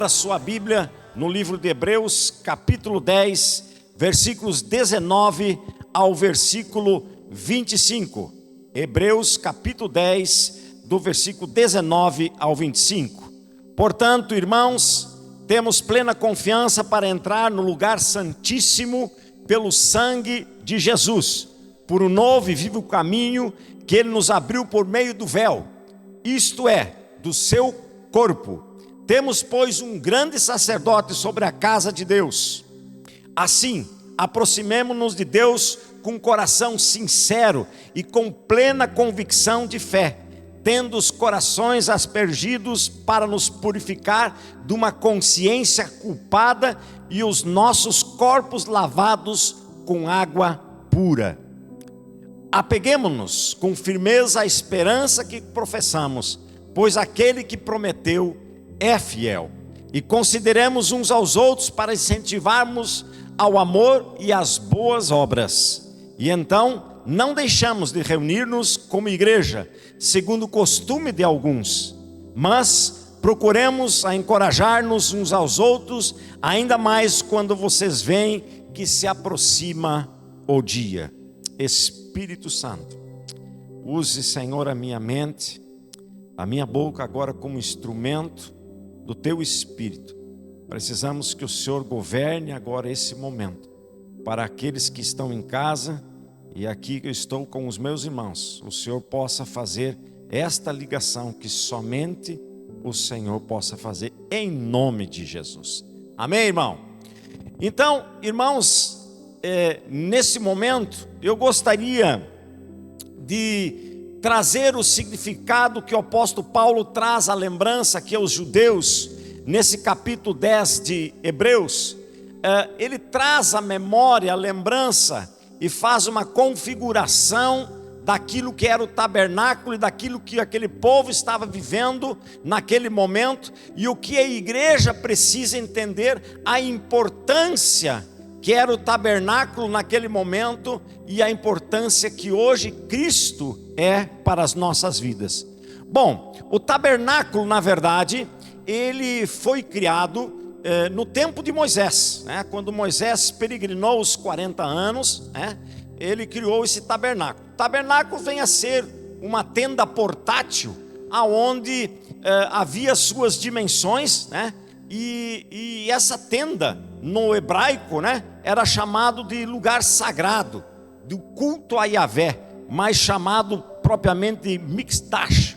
A sua Bíblia no livro de Hebreus, capítulo 10, versículos 19 ao versículo 25. Hebreus, capítulo 10, do versículo 19 ao 25. Portanto, irmãos, temos plena confiança para entrar no lugar santíssimo pelo sangue de Jesus, por um novo e vivo caminho que Ele nos abriu por meio do véu, isto é, do seu corpo. Temos, pois, um grande sacerdote sobre a casa de Deus. Assim, aproximemo-nos de Deus com um coração sincero e com plena convicção de fé, tendo os corações aspergidos para nos purificar de uma consciência culpada e os nossos corpos lavados com água pura. Apeguemo-nos com firmeza à esperança que professamos, pois aquele que prometeu é fiel. E consideremos uns aos outros para incentivarmos ao amor e às boas obras. E então, não deixamos de reunir-nos como igreja, segundo o costume de alguns, mas procuremos a encorajar-nos uns aos outros, ainda mais quando vocês veem que se aproxima o dia. Espírito Santo, use, Senhor, a minha mente, a minha boca agora como instrumento do Teu Espírito. Precisamos que o Senhor governe agora esse momento, para aqueles que estão em casa e aqui eu estou com os meus irmãos, o Senhor possa fazer esta ligação que somente o Senhor possa fazer, em nome de Jesus. Amém, irmão? Então, irmãos, nesse momento eu gostaria de trazer o significado que o apóstolo Paulo traz à lembrança aqui aos judeus, nesse capítulo 10 de Hebreus. Ele traz a memória, a lembrança, e faz uma configuração daquilo que era o tabernáculo e daquilo que aquele povo estava vivendo naquele momento, e o que a igreja precisa entender, a importância que era o tabernáculo naquele momento e a importância que hoje Cristo é para as nossas vidas. Bom, o tabernáculo, na verdade, ele foi criado no tempo de Moisés, né? Quando Moisés peregrinou os 40 anos, né? Ele criou esse tabernáculo. O tabernáculo vem a ser uma tenda portátil, aonde havia suas dimensões, né? E essa tenda, no hebraico, né, era chamado de lugar sagrado, do culto a Yahvé, mas chamado propriamente de Mikdash.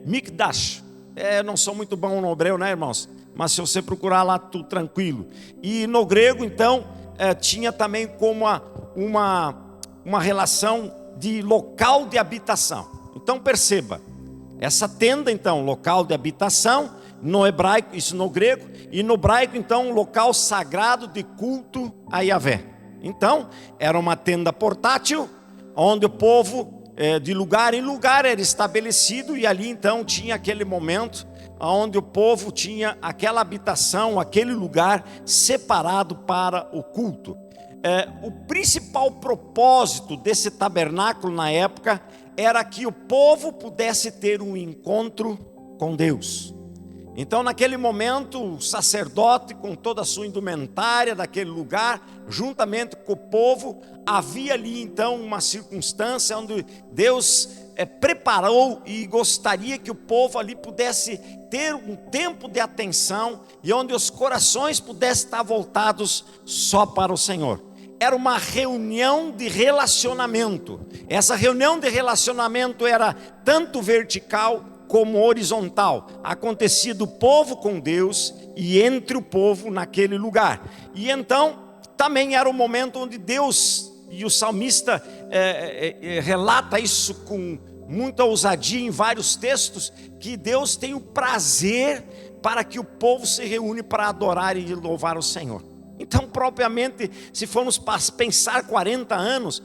Mikdash. Eu não sou muito bom no hebreu, né, irmãos? Mas se você procurar lá, tudo tranquilo. E no grego, então, tinha também como uma relação de local de habitação. Então perceba, essa tenda, então, local de habitação, no hebraico, isso no grego, e no hebraico, então, um local sagrado de culto a Yahvé. Então, era uma tenda portátil, onde o povo, de lugar em lugar, era estabelecido, e ali, então, tinha aquele momento, onde o povo tinha aquela habitação, aquele lugar separado para o culto. O principal propósito desse tabernáculo na época, era que o povo pudesse ter um encontro com Deus. Então, naquele momento, o sacerdote, com toda a sua indumentária daquele lugar, juntamente com o povo, havia ali então uma circunstância onde Deus preparou e gostaria que o povo ali pudesse ter um tempo de atenção e onde os corações pudessem estar voltados só para o Senhor. Era uma reunião de relacionamento. Essa reunião de relacionamento era tanto vertical como horizontal, acontecia do povo com Deus e entre o povo naquele lugar. E então também era o momento onde Deus, e o salmista relata isso com muita ousadia em vários textos, que Deus tem o prazer para que o povo se reúne para adorar e louvar o Senhor. Então, propriamente, se formos pensar 40 anos,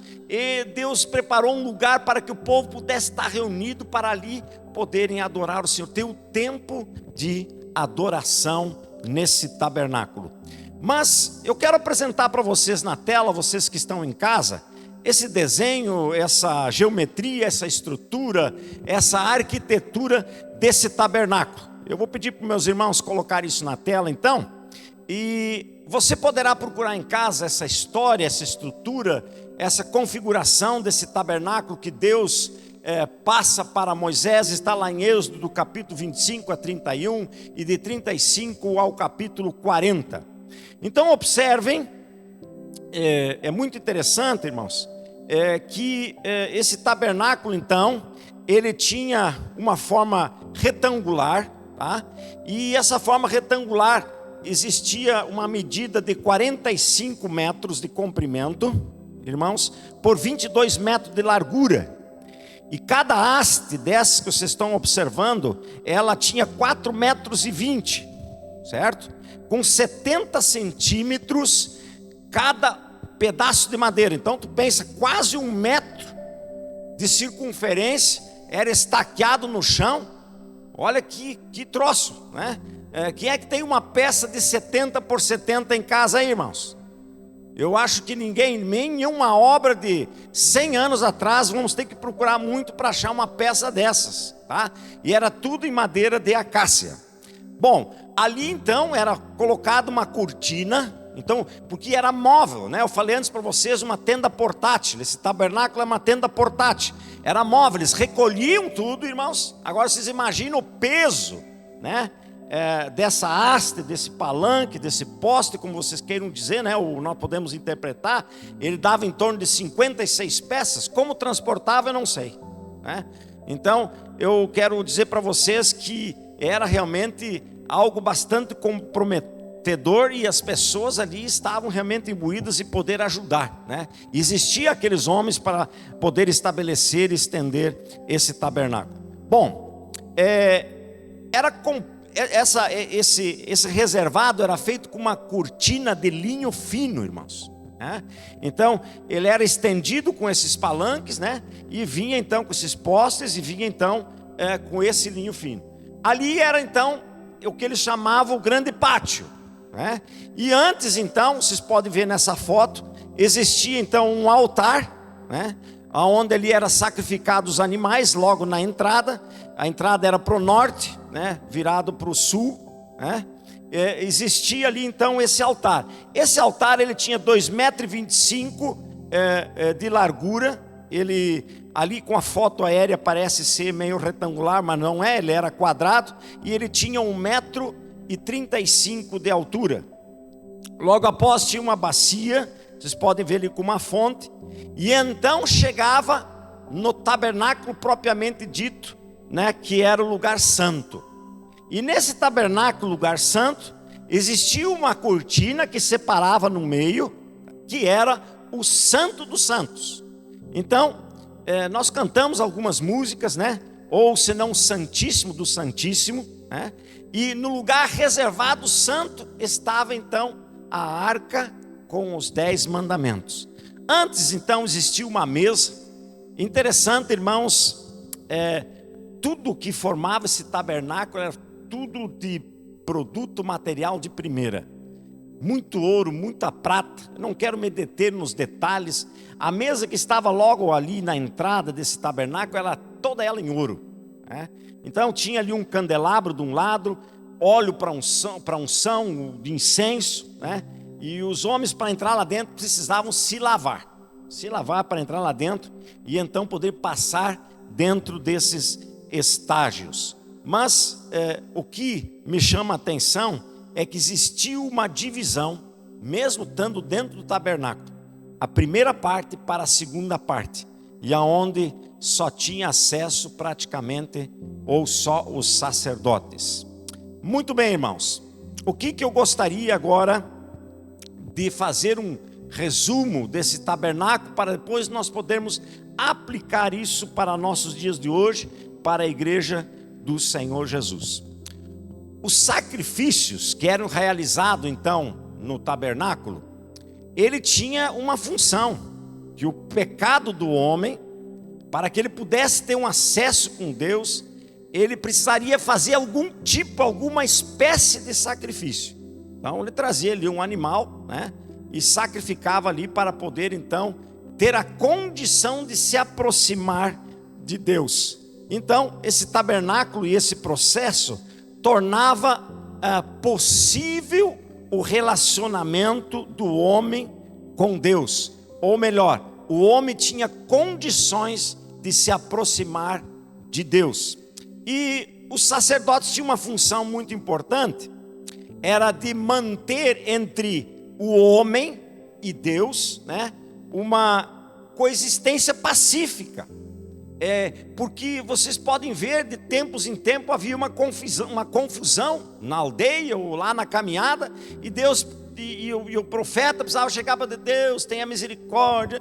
Deus preparou um lugar para que o povo pudesse estar reunido para ali poderem adorar o Senhor, ter o tempo de adoração nesse tabernáculo. Mas eu quero apresentar para vocês na tela, vocês que estão em casa, esse desenho, essa geometria, essa estrutura, essa arquitetura desse tabernáculo. Eu vou pedir para meus irmãos colocar isso na tela então, e você poderá procurar em casa essa história, essa estrutura, essa configuração desse tabernáculo que Deus passa para Moisés. Está lá em Êxodo, do capítulo 25 a 31 e de 35 ao capítulo 40. Então observem, é muito interessante, irmãos, que esse tabernáculo então, ele tinha uma forma retangular, tá? E essa forma retangular existia uma medida de 45 metros de comprimento, irmãos, por 22 metros de largura. E cada haste dessas que vocês estão observando, ela tinha 4,20 metros, certo? Com 70 centímetros cada pedaço de madeira. Então tu pensa, quase 1 metro de circunferência, era estaqueado no chão. Olha que troço, né? Quem é que tem uma peça de 70 por 70 em casa aí, irmãos? Eu acho que ninguém, nenhuma obra de 100 anos atrás, vamos ter que procurar muito para achar uma peça dessas, tá? E era tudo em madeira de acácia. Bom, ali então era colocada uma cortina, então, porque era móvel, né? Eu falei antes para vocês, uma tenda portátil. Esse tabernáculo é uma tenda portátil. Era móvel, eles recolhiam tudo, irmãos. Agora vocês imaginam o peso, né? Dessa haste, desse palanque, desse poste, como vocês queiram dizer, né? Ou nós podemos interpretar. Ele dava em torno de 56 peças. Como transportava, eu não sei, né? Então, eu quero dizer para vocês que era realmente algo bastante comprometedor, e as pessoas ali estavam realmente imbuídas em poder ajudar, né? Existiam aqueles homens para poder estabelecer e estender esse tabernáculo. Bom, esse reservado era feito com uma cortina de linho fino, irmãos, né? Então ele era estendido com esses palanques, né? E vinha então com esses postes, e vinha então com esse linho fino. Ali era então o que eles chamavam o grande pátio, né? E antes então, vocês podem ver nessa foto, existia então um altar, né? Onde ali era sacrificado os animais logo na entrada. A entrada era para o norte, né? Virado para o sul, né? Existia ali então esse altar. Esse altar ele tinha 2,25 metros de largura. Ele ali com a foto aérea parece ser meio retangular, mas não é, ele era quadrado, e ele tinha 1,35 metros de altura. Logo após tinha uma bacia, vocês podem ver ali com uma fonte, e então chegava no tabernáculo propriamente dito, né, que era o lugar santo. E nesse tabernáculo, lugar santo, existia uma cortina que separava no meio, que era o Santo dos Santos. Então, nós cantamos algumas músicas, né? Ou senão o Santíssimo do Santíssimo, né? E no lugar reservado santo estava então a arca com os 10 mandamentos. Antes então existia uma mesa. Interessante, irmãos, tudo que formava esse tabernáculo era tudo de produto material de primeira. Muito ouro, muita prata. Eu não quero me deter nos detalhes. A mesa que estava logo ali na entrada desse tabernáculo era toda ela em ouro, né? Então tinha ali um candelabro de um lado, óleo para unção de incenso, né? E os homens, para entrar lá dentro, precisavam se lavar para entrar lá dentro e então poder passar dentro desses estágios. Mas o que me chama a atenção é que existiu uma divisão, mesmo estando dentro do tabernáculo, a primeira parte para a segunda parte, e aonde só tinha acesso praticamente ou só os sacerdotes. Muito bem, irmãos, o que eu gostaria agora de fazer um resumo desse tabernáculo, para depois nós podermos aplicar isso para nossos dias de hoje, para a igreja do Senhor Jesus. Os sacrifícios que eram realizados então no tabernáculo, ele tinha uma função, que o pecado do homem, para que ele pudesse ter um acesso com Deus, ele precisaria fazer alguma espécie de sacrifício. Então ele trazia ali um animal, né? E sacrificava ali para poder então ter a condição de se aproximar de Deus. Então esse tabernáculo e esse processo tornava possível o relacionamento do homem com Deus. Ou melhor, o homem tinha condições de se aproximar de Deus. E os sacerdotes tinham uma função muito importante, era de manter entre o homem e Deus, né, uma coexistência pacífica. Porque vocês podem ver, de tempos em tempos havia uma confusão na aldeia ou lá na caminhada, e Deus e o profeta precisava chegar para Deus, tenha misericórdia,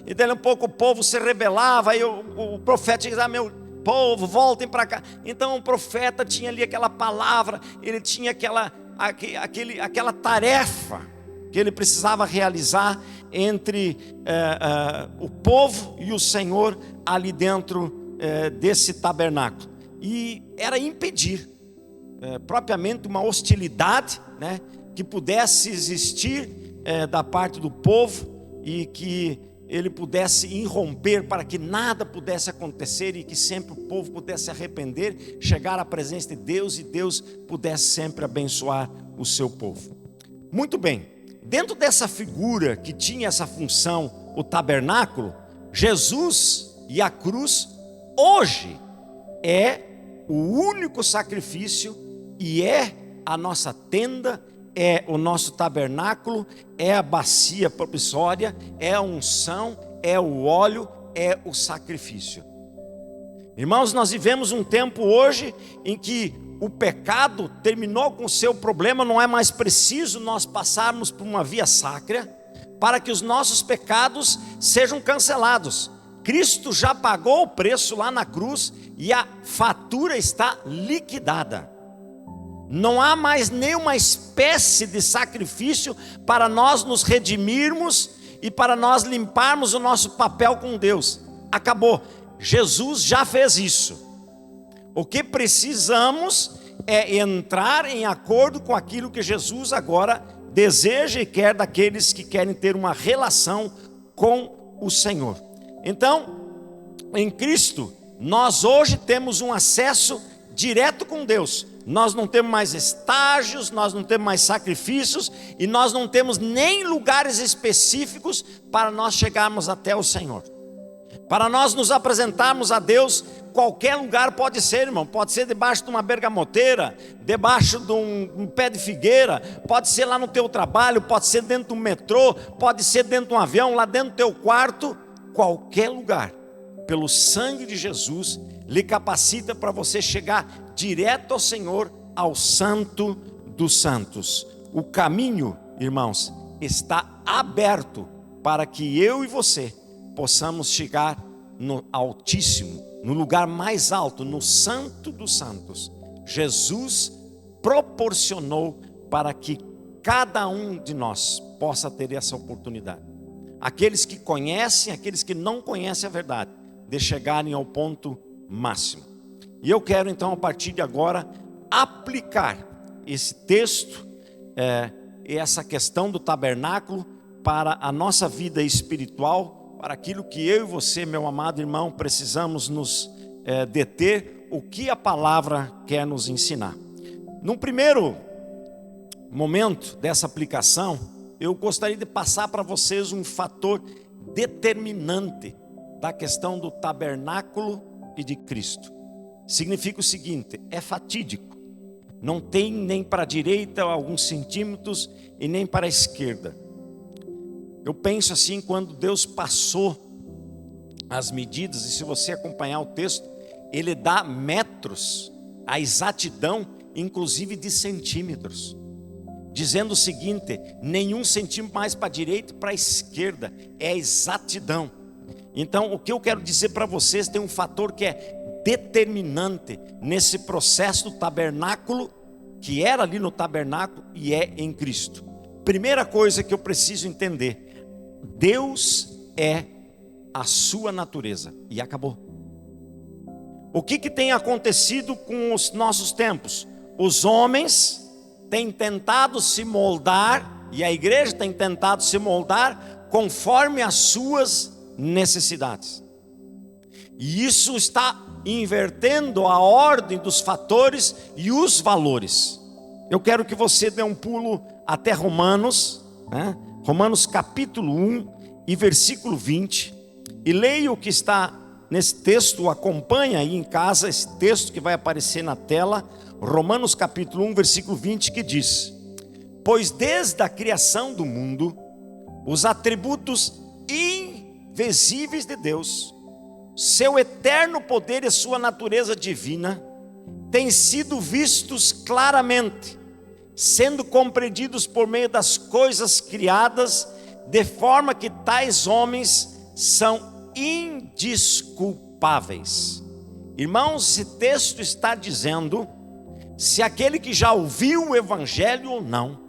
e daí um pouco o povo se rebelava, aí o profeta dizia: meu povo, voltem para cá. Então o profeta tinha ali aquela palavra, ele tinha aquela tarefa que ele precisava realizar entre o povo e o Senhor ali dentro desse tabernáculo. E era impedir propriamente uma hostilidade, né, que pudesse existir da parte do povo, e que ele pudesse irromper para que nada pudesse acontecer, e que sempre o povo pudesse se arrepender, chegar à presença de Deus, e Deus pudesse sempre abençoar o seu povo. Muito bem, dentro dessa figura que tinha essa função, o tabernáculo, Jesus e a cruz hoje é o único sacrifício, e é a nossa tenda, é o nosso tabernáculo, é a bacia propiciória, é a unção, é o óleo, é o sacrifício. Irmãos, nós vivemos um tempo hoje em que o pecado terminou com o seu problema. Não é mais preciso nós passarmos por uma via sacra para que os nossos pecados sejam cancelados. Cristo já pagou o preço lá na cruz, e a fatura está liquidada. Não há mais nenhuma espécie de sacrifício para nós nos redimirmos e para nós limparmos o nosso papel com Deus. Acabou. Jesus já fez isso. O que precisamos é entrar em acordo com aquilo que Jesus agora deseja e quer daqueles que querem ter uma relação com o Senhor. Então, em Cristo, nós hoje temos um acesso direto com Deus. Nós não temos mais estágios, nós não temos mais sacrifícios, e nós não temos nem lugares específicos para nós chegarmos até o Senhor. Para nós nos apresentarmos a Deus, qualquer lugar pode ser, irmão. Pode ser debaixo de uma bergamoteira, debaixo de um pé de figueira, pode ser lá no teu trabalho, pode ser dentro do metrô, pode ser dentro de um avião, lá dentro do teu quarto. Qualquer lugar, pelo sangue de Jesus, lhe capacita para você chegar direto ao Senhor, ao Santo dos Santos. O caminho, irmãos, está aberto para que eu e você possamos chegar no Altíssimo, no lugar mais alto, no Santo dos Santos. Jesus proporcionou para que cada um de nós possa ter essa oportunidade. Aqueles que conhecem, aqueles que não conhecem a verdade, de chegarem ao ponto máximo. E eu quero então, a partir de agora, aplicar esse texto e essa questão do tabernáculo para a nossa vida espiritual, para aquilo que eu e você, meu amado irmão, precisamos nos deter, o que a palavra quer nos ensinar. Num primeiro momento dessa aplicação, eu gostaria de passar para vocês um fator determinante da questão do tabernáculo e de Cristo. Significa o seguinte: é fatídico. Não tem nem para a direita alguns centímetros e nem para a esquerda. Eu penso assim, quando Deus passou as medidas, e se você acompanhar o texto, ele dá metros, a exatidão, inclusive de centímetros, dizendo o seguinte: nenhum centímetro mais para a direita e para a esquerda, é exatidão. Então, o que eu quero dizer para vocês, tem um fator que é determinante nesse processo do tabernáculo, que era ali no tabernáculo e é em Cristo. Primeira coisa que eu preciso entender: Deus é a sua natureza, e acabou. O que tem acontecido com os nossos tempos? Os homens têm tentado se moldar, e a igreja tem tentado se moldar conforme as suas necessidades. E isso está invertendo a ordem dos fatores e os valores. Eu quero que você dê um pulo até Romanos, né? Romanos capítulo 1 e versículo 20, e leia o que está nesse texto, acompanha aí em casa esse texto que vai aparecer na tela, Romanos capítulo 1, versículo 20, que diz: pois desde a criação do mundo, os atributos invisíveis de Deus, seu eterno poder e sua natureza divina, têm sido vistos claramente, sendo compreendidos por meio das coisas criadas, de forma que tais homens são indesculpáveis. Irmãos, esse texto está dizendo, se aquele que já ouviu o evangelho ou não,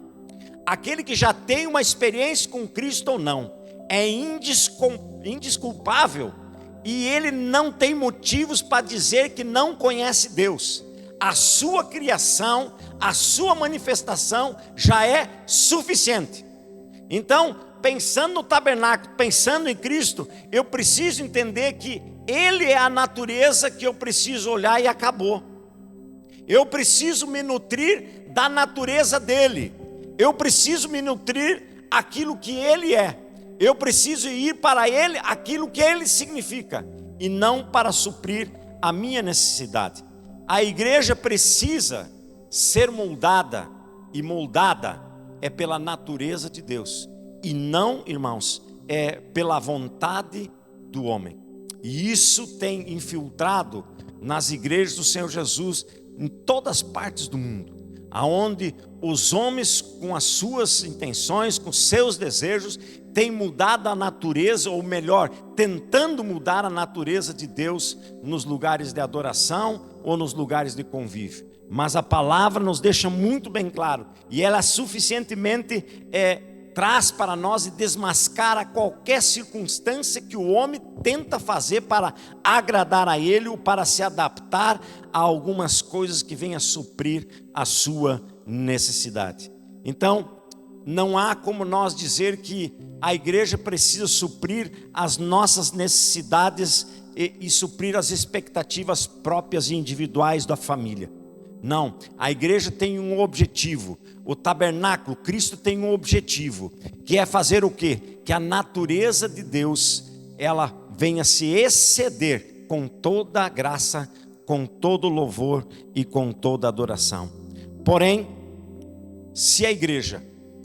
aquele que já tem uma experiência com Cristo ou não, é indesculpável, e ele não tem motivos para dizer que não conhece Deus. A sua criação, a sua manifestação já é suficiente. Então, pensando no tabernáculo, pensando em Cristo, eu preciso entender que Ele é a natureza que eu preciso olhar e acabou. Eu preciso me nutrir da natureza dEle. Eu preciso me nutrir aquilo que Ele é. Eu preciso ir para Ele aquilo que Ele significa, e não para suprir a minha necessidade. A igreja precisa ser moldada, e moldada é pela natureza de Deus, e não, irmãos, é pela vontade do homem. E isso tem infiltrado nas igrejas do Senhor Jesus em todas as partes do mundo, aonde os homens, com as suas intenções, com seus desejos, têm mudado a natureza, ou melhor, tentando mudar a natureza de Deus nos lugares de adoração ou nos lugares de convívio. Mas a palavra nos deixa muito bem claro, e ela suficientemente traz para nós e desmascara qualquer circunstância que o homem tenta fazer para agradar a ele, ou para se adaptar a algumas coisas que venham a suprir a sua necessidade. Então, não há como nós dizer que a igreja precisa suprir as nossas necessidades e suprir as expectativas próprias e individuais da família. Não, a igreja tem um objetivo. O tabernáculo, Cristo tem um objetivo, que é fazer o quê? Que a natureza de Deus, ela venha se exceder com toda a graça, com todo louvor e com toda adoração. Porém, se a igreja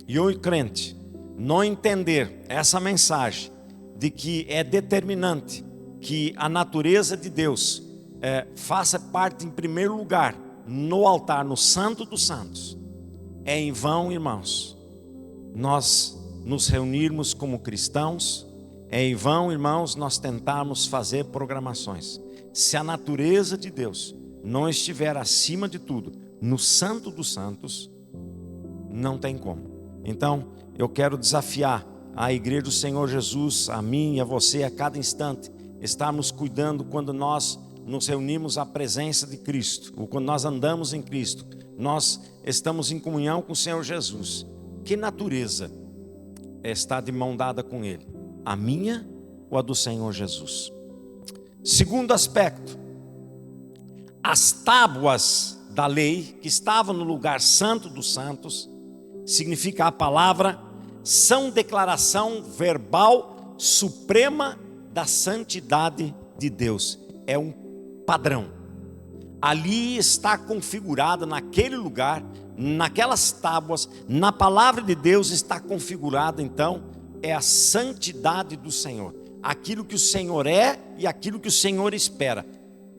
e o crente não entender essa mensagem de que é determinante que a natureza de Deus faça parte em primeiro lugar no altar, no Santo dos Santos, é em vão, irmãos, nós nos reunirmos como cristãos, é em vão, irmãos, nós tentarmos fazer programações. Se a natureza de Deus não estiver acima de tudo, no Santo dos Santos, não tem como. Então, eu quero desafiar a igreja do Senhor Jesus, a mim e a você, a cada instante, estarmos cuidando quando nós nos reunimos à presença de Cristo, ou quando nós andamos em Cristo, nós estamos em comunhão com o Senhor Jesus. Que natureza está de mão dada com Ele? A minha ou a do Senhor Jesus? Segundo aspecto, as tábuas da lei que estavam no lugar santo dos santos, significa a palavra, são declaração verbal suprema da santidade de Deus. É um padrão. Ali está configurada, naquele lugar, naquelas tábuas, na palavra de Deus está configurada, então, é a santidade do Senhor. Aquilo que o Senhor é e aquilo que o Senhor espera.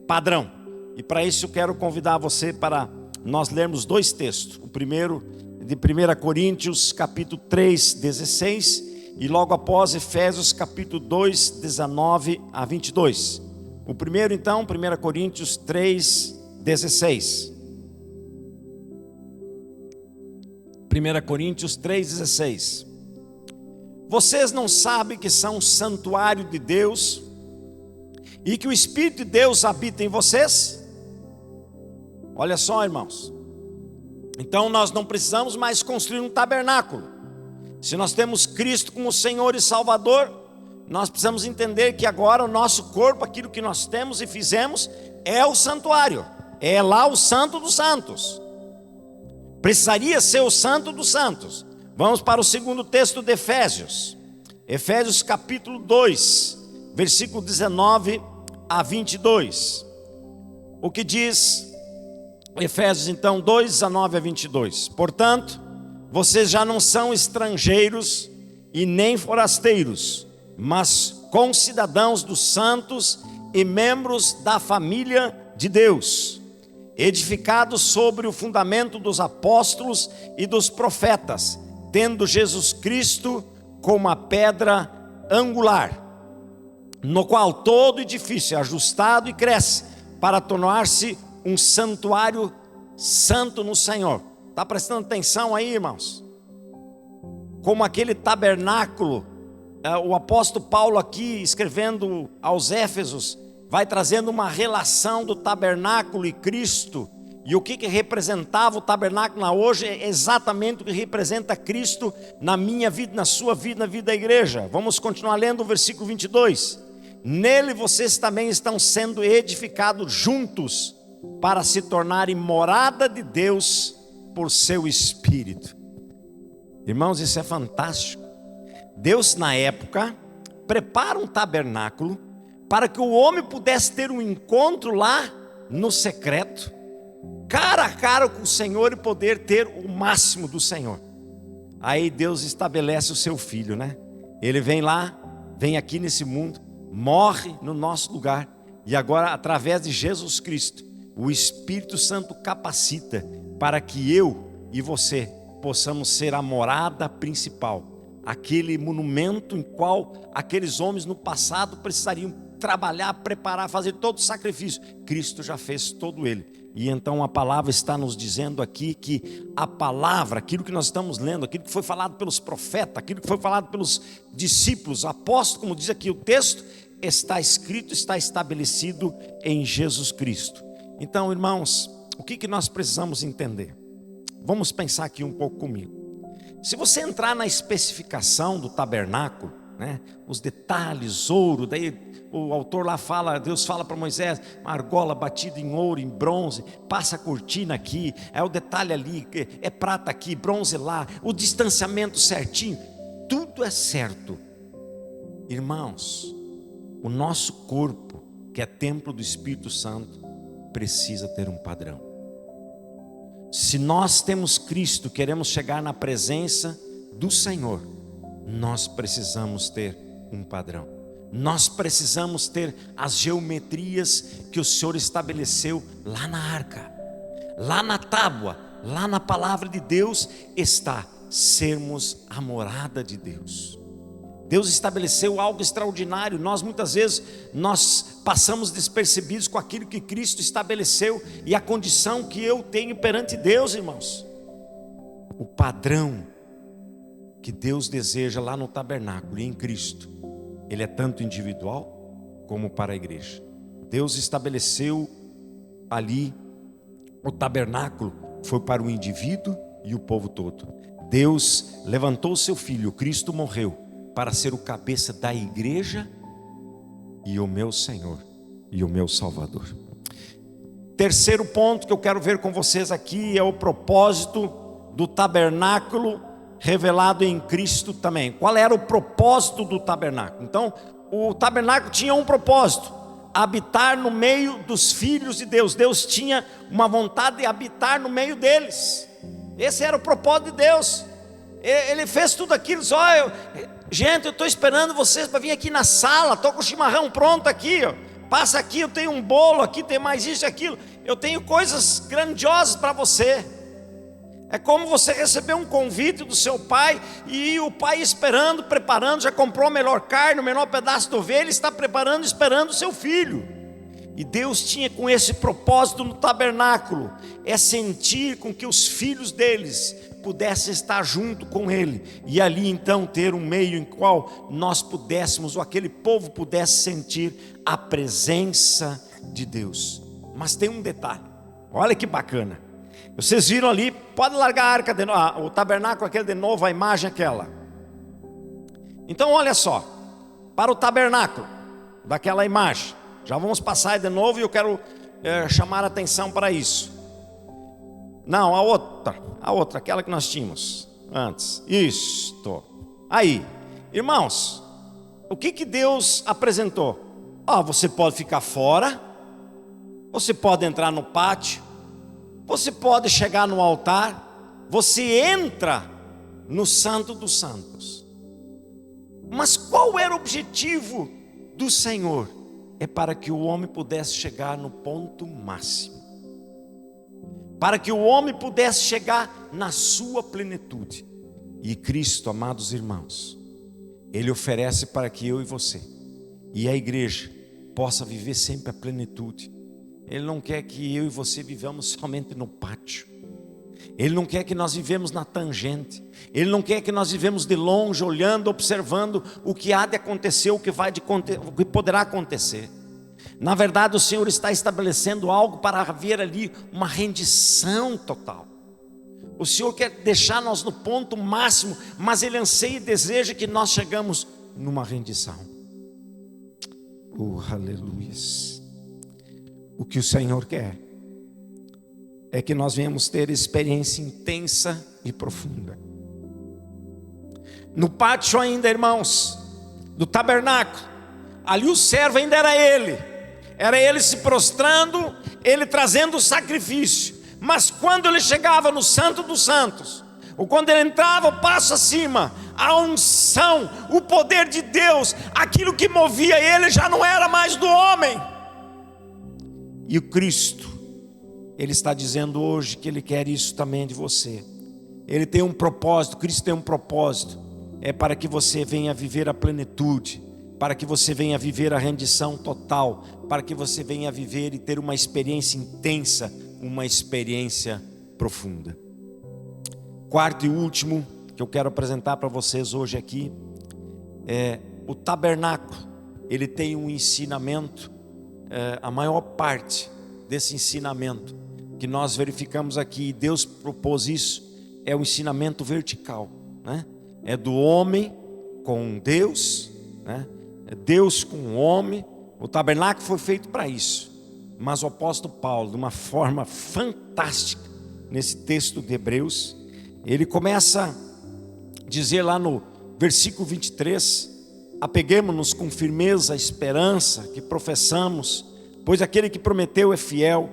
Padrão. E para isso eu quero convidar você para nós lermos dois textos. O primeiro de 1 Coríntios capítulo 3, 16, e logo após Efésios capítulo 2, 19 a 22. O primeiro então, 1 Coríntios 3, 16. 1 Coríntios 3, 16. Vocês não sabem que são um santuário de Deus e que o Espírito de Deus habita em vocês? Olha só, irmãos. Então nós não precisamos mais construir um tabernáculo. Se nós temos Cristo como Senhor e Salvador, nós precisamos entender que agora o nosso corpo, aquilo que nós temos e fizemos, é o santuário, é lá o Santo dos Santos. Precisaria ser o Santo dos Santos. Vamos para o segundo texto de Efésios. Efésios capítulo 2, versículo 19 a 22. O que diz Efésios então 2, 19 a 22. Portanto, vocês já não são estrangeiros e nem forasteiros, mas concidadãos dos santos e membros da família de Deus, edificados sobre o fundamento dos apóstolos e dos profetas, tendo Jesus Cristo como a pedra angular, no qual todo edifício é ajustado e cresce para tornar-se um santuário santo no Senhor. Está prestando atenção aí, irmãos? Como aquele tabernáculo, o apóstolo Paulo aqui escrevendo aos Éfesos, vai trazendo uma relação do tabernáculo e Cristo. E o que representava o tabernáculo hoje é exatamente o que representa Cristo na minha vida, na sua vida, na vida da igreja. Vamos continuar lendo o versículo 22. Nele vocês também estão sendo edificados juntos para se tornarem morada de Deus por seu Espírito. Irmãos, isso é fantástico. Deus na época prepara um tabernáculo para que o homem pudesse ter um encontro lá no secreto, cara a cara com o Senhor, e poder ter o máximo do Senhor. Aí Deus estabelece o seu Filho, né? Ele vem lá, vem aqui nesse mundo, morre no nosso lugar, e agora através de Jesus Cristo, o Espírito Santo capacita para que eu e você possamos ser a morada principal, aquele monumento em qual aqueles homens no passado precisariam trabalhar, preparar, fazer todo o sacrifício. Cristo já fez todo ele. E então a palavra está nos dizendo aqui que a palavra, aquilo que nós estamos lendo, aquilo que foi falado pelos profetas, aquilo que foi falado pelos discípulos, apóstolos, como diz aqui o texto, está escrito, está estabelecido em Jesus Cristo. Então, irmãos, o que nós precisamos entender? Vamos pensar aqui um pouco comigo. Se você entrar na especificação do tabernáculo, né, os detalhes, ouro, daí o autor lá fala, Deus fala para Moisés, uma argola batida em ouro, em bronze, passa a cortina aqui, é o detalhe ali, é prata aqui, bronze lá, o distanciamento certinho, tudo é certo. Irmãos, o nosso corpo, que é templo do Espírito Santo, precisa ter um padrão. Se nós temos Cristo, queremos chegar na presença do Senhor, nós precisamos ter um padrão. Nós precisamos ter as geometrias que o Senhor estabeleceu lá na arca, lá na tábua, lá na palavra de Deus está sermos a morada de Deus. Deus estabeleceu algo extraordinário. Nós muitas vezes passamos despercebidos com aquilo que Cristo estabeleceu e a condição que eu tenho perante Deus, irmãos. O padrão que Deus deseja lá no tabernáculo e em Cristo, ele é tanto individual como para a igreja. Deus estabeleceu ali o tabernáculo, foi para o indivíduo e o povo todo. Deus levantou o seu filho, Cristo morreu para ser o cabeça da igreja e o meu Senhor e o meu Salvador. Terceiro ponto que eu quero ver com vocês aqui é o propósito do tabernáculo revelado em Cristo também. Qual era o propósito do tabernáculo? Então, o tabernáculo tinha um propósito: habitar no meio dos filhos de Deus. Deus tinha uma vontade de habitar no meio deles. Esse era o propósito de Deus. Ele fez tudo aquilo. Gente, eu estou esperando vocês para vir aqui na sala. Estou com o chimarrão pronto aqui, ó. Passa aqui, eu tenho um bolo aqui, tem mais isso e aquilo. Eu tenho coisas grandiosas para você. É como você receber um convite do seu pai, e o pai esperando, preparando, já comprou a melhor carne, o menor pedaço de ovelha, está preparando, esperando o seu filho. E Deus tinha com esse propósito no tabernáculo, é sentir com que os filhos deles pudessem estar junto com ele, e ali então ter um meio em qual nós pudéssemos, ou aquele povo pudesse sentir a presença de Deus. Mas tem um detalhe, olha que bacana. Vocês viram ali, pode largar a arca de novo, o tabernáculo aquele de novo, a imagem aquela. Então olha só, para o tabernáculo daquela imagem, já vamos passar de novo, e eu quero chamar a atenção para isso. Não, a outra, aquela que nós tínhamos antes. Isto. Aí, irmãos, o que Deus apresentou? Você pode ficar fora, você pode entrar no pátio, você pode chegar no altar, você entra no Santo dos Santos. Mas qual era o objetivo do Senhor? É para que o homem pudesse chegar no ponto máximo, para que o homem pudesse chegar na sua plenitude. E Cristo, amados irmãos, Ele oferece para que eu e você e a igreja possa viver sempre a plenitude. Ele não quer que eu e você vivamos somente no pátio. Ele não quer que nós vivemos na tangente. Ele não quer que nós vivemos de longe, olhando, observando o que há de acontecer, o que poderá acontecer. Na verdade, o Senhor está estabelecendo algo para haver ali uma rendição total. O Senhor quer deixar nós no ponto máximo, mas Ele anseia e deseja que nós chegamos numa rendição. Aleluias. O que o Senhor quer é que nós venhamos ter experiência intensa e profunda. No pátio ainda, irmãos, do tabernáculo, ali o servo ainda era ele se prostrando, ele trazendo o sacrifício. Mas quando ele chegava no Santo dos Santos, ou quando ele entrava o passo acima, a unção, o poder de Deus, aquilo que movia ele já não era mais do homem. E o Cristo, Ele está dizendo hoje que Ele quer isso também de você. Ele tem um propósito, Cristo tem um propósito. É para que você venha viver a plenitude, para que você venha viver a rendição total, para que você venha viver e ter uma experiência intensa, uma experiência profunda. Quarto e último que eu quero apresentar para vocês hoje aqui é o tabernáculo. Ele tem um ensinamento, a maior parte desse ensinamento que nós verificamos aqui, e Deus propôs isso, é o ensinamento vertical, né? É do homem com Deus, né? É Deus com o homem. O tabernáculo foi feito para isso. Mas o apóstolo Paulo, de uma forma fantástica, nesse texto de Hebreus, ele começa a dizer lá no versículo 23, apeguemo-nos com firmeza à esperança que professamos, pois aquele que prometeu é fiel.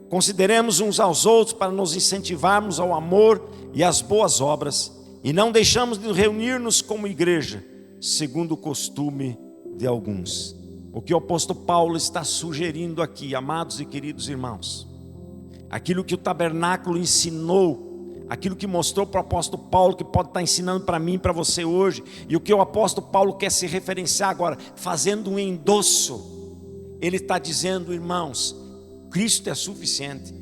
Consideremos uns aos outros para nos incentivarmos ao amor e às boas obras, e não deixamos de reunir-nos como igreja, segundo o costume de alguns. O que o apóstolo Paulo está sugerindo aqui, amados e queridos irmãos, aquilo que o tabernáculo ensinou, aquilo que mostrou para o apóstolo Paulo, que pode estar ensinando para mim e para você hoje, e o que o apóstolo Paulo quer se referenciar agora, fazendo um endosso. Ele está dizendo, irmãos, Cristo é suficiente.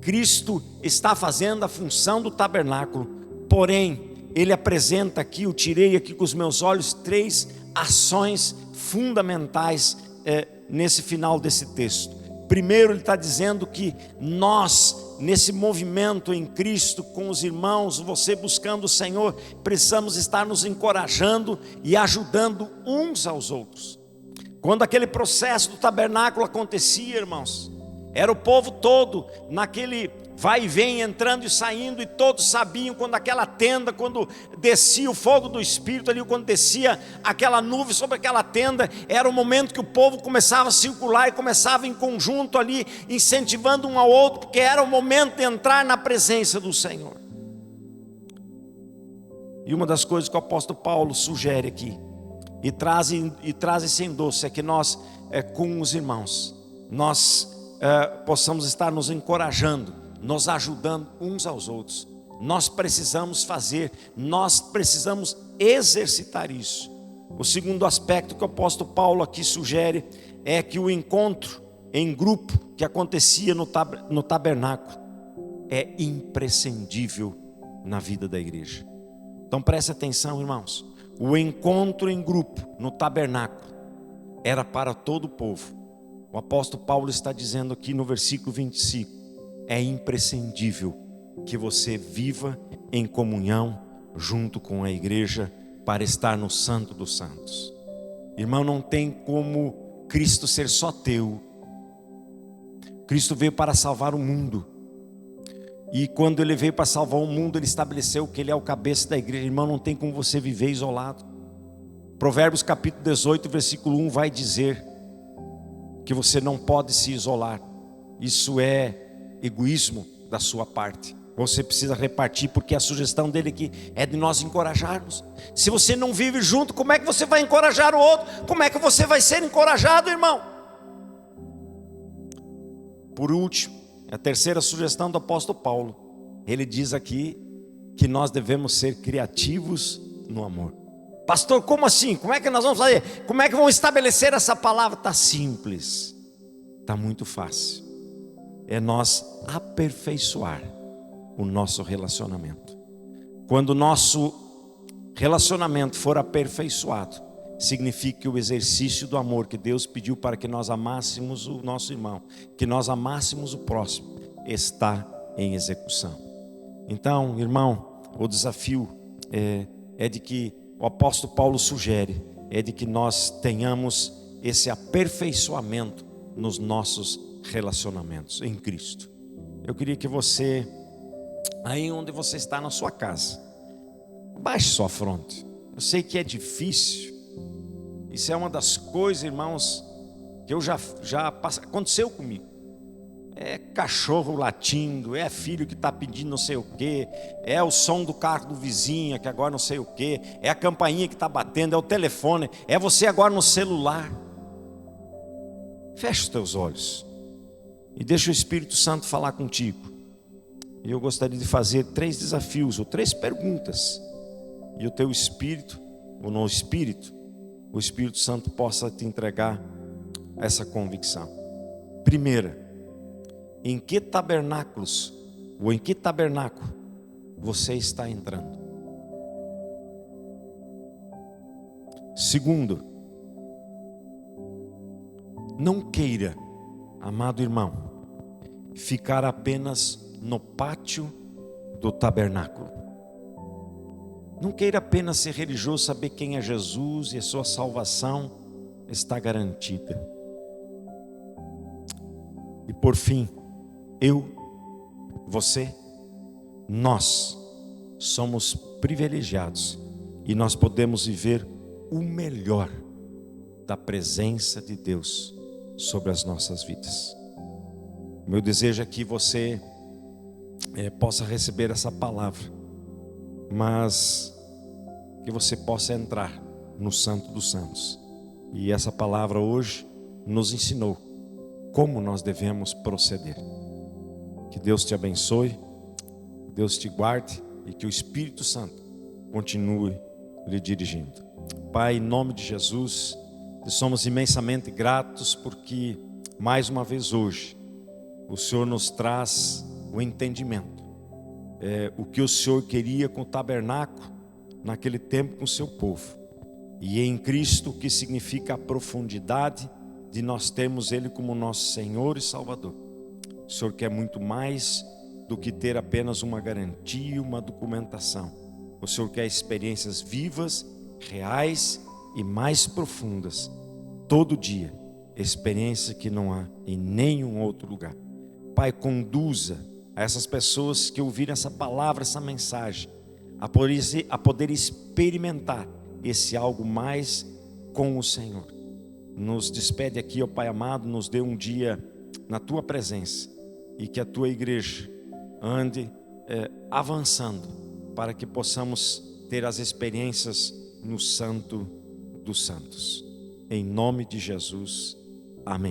Cristo está fazendo a função do tabernáculo. Porém, ele apresenta aqui, eu tirei aqui com os meus olhos 3 ações fundamentais nesse final desse texto. Primeiro, ele está dizendo que nós, nesse movimento em Cristo, com os irmãos, você buscando o Senhor, precisamos estar nos encorajando e ajudando uns aos outros. Quando aquele processo do tabernáculo acontecia, irmãos, era o povo todo naquele vai e vem, entrando e saindo, e todos sabiam quando aquela tenda, quando descia o fogo do Espírito ali, quando descia aquela nuvem sobre aquela tenda, era o momento que o povo começava a circular e começava em conjunto ali, incentivando um ao outro, porque era o momento de entrar na presença do Senhor. E uma das coisas que o apóstolo Paulo sugere aqui, e traz esse endosso, é que nós, com os irmãos, nós possamos estar nos encorajando, nos ajudando uns aos outros. Nós precisamos fazer, nós precisamos exercitar isso. O segundo aspecto que o apóstolo Paulo aqui sugere é que o encontro em grupo que acontecia no tabernáculo é imprescindível na vida da igreja. Então preste atenção, irmãos. O encontro em grupo no tabernáculo era para todo o povo. O apóstolo Paulo está dizendo aqui no versículo 25, é imprescindível que você viva em comunhão junto com a igreja para estar no Santo dos Santos. Irmão, não tem como Cristo ser só teu. Cristo veio para salvar o mundo. E quando Ele veio para salvar o mundo, Ele estabeleceu que Ele é o cabeça da igreja. Irmão, não tem como você viver isolado. Provérbios capítulo 18, versículo 1 vai dizer que você não pode se isolar. Isso é egoísmo da sua parte. Você precisa repartir, porque a sugestão dele aqui é de nós encorajarmos. Se você não vive junto, como é que você vai encorajar o outro? Como é que você vai ser encorajado, irmão? Por último, a terceira sugestão do apóstolo Paulo. Ele diz aqui que nós devemos ser criativos no amor. Pastor, como assim? Como é que nós vamos fazer? Como é que vamos estabelecer essa palavra? Está simples, está muito fácil. É nós aperfeiçoar o nosso relacionamento. Quando o nosso relacionamento for aperfeiçoado, significa que o exercício do amor que Deus pediu para que nós amássemos o nosso irmão, que nós amássemos o próximo, está em execução. Então, irmão, o desafio é de que o apóstolo Paulo sugere, é de que nós tenhamos esse aperfeiçoamento nos nossos relacionamentos em Cristo. Eu queria que você, aí onde você está na sua casa, baixe sua fronte. Eu sei que é difícil. Isso é uma das coisas, irmãos, que eu já aconteceu comigo. É cachorro latindo, é filho que está pedindo não sei o quê, é o som do carro do vizinho que agora não sei o quê, é a campainha que está batendo, é o telefone, é você agora no celular. Feche os teus olhos e deixa o Espírito Santo falar contigo. E eu gostaria de fazer 3 desafios ou 3 perguntas, e o teu espírito, ou no espírito, o Espírito Santo possa te entregar essa convicção. Primeira, em que tabernáculos ou em que tabernáculo você está entrando? Segundo, não queira, amado irmão, ficar apenas no pátio do tabernáculo. Não queira apenas ser religioso, saber quem é Jesus e a sua salvação está garantida. E por fim, você, nós somos privilegiados e nós podemos viver o melhor da presença de Deus sobre as nossas vidas. Meu desejo é que você possa receber essa palavra, mas que você possa entrar no Santo dos Santos. E essa palavra hoje nos ensinou como nós devemos proceder. Que Deus te abençoe, Deus te guarde e que o Espírito Santo continue lhe dirigindo. Pai, em nome de Jesus, somos imensamente gratos porque mais uma vez hoje o Senhor nos traz o entendimento, o que o Senhor queria com o tabernáculo naquele tempo com o seu povo, e em Cristo, que significa a profundidade de nós termos Ele como nosso Senhor e Salvador. O Senhor quer muito mais do que ter apenas uma garantia, uma documentação. O Senhor quer experiências vivas, reais e mais profundas, todo dia, experiência que não há em nenhum outro lugar. Pai, conduza a essas pessoas que ouviram essa palavra, essa mensagem, a poder experimentar esse algo mais com o Senhor. Nos despede aqui, ó Pai amado, nos dê um dia na Tua presença e que a Tua igreja ande avançando para que possamos ter as experiências no Santo dos Santos. Em nome de Jesus, amém.